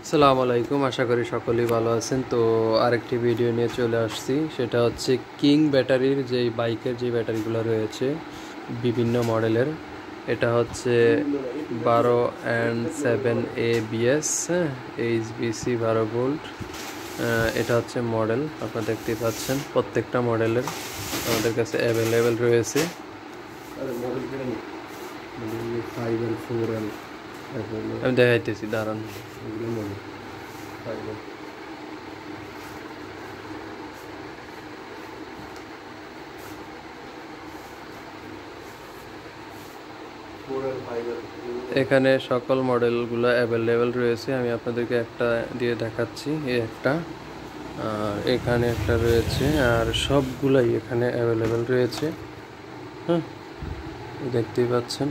আসসালামু আলাইকুম, আশা করি সকলেই ভালো আছেন। তো আরেকটি ভিডিও নিয়ে চলে আসছি, সেটা হচ্ছে কিং ব্যাটারির যেই বাইকের যে ব্যাটারিগুলো রয়েছে বিভিন্ন মডেলের। এটা হচ্ছে 12 and 7 ABS, হ্যাঁ, HBC 12 ভোল্ট। এটা হচ্ছে মডেল, আপনারা দেখতেই পাচ্ছেন। প্রত্যেকটা মডেলের আমাদের কাছে অ্যাভেলেবেল রয়েছে। আমি দেখাইতেছি, দাঁড়ান। এখানে সকল মডেলগুলো অ্যাভেলেবেল রয়েছে। আমি আপনাদেরকে একটা দিয়ে দেখাচ্ছি, এই একটা, আর এখানে একটা রয়েছে, আর সবগুলাই এখানে অ্যাভেলেবেল রয়েছে। হ্যাঁ, দেখতেই পাচ্ছেন।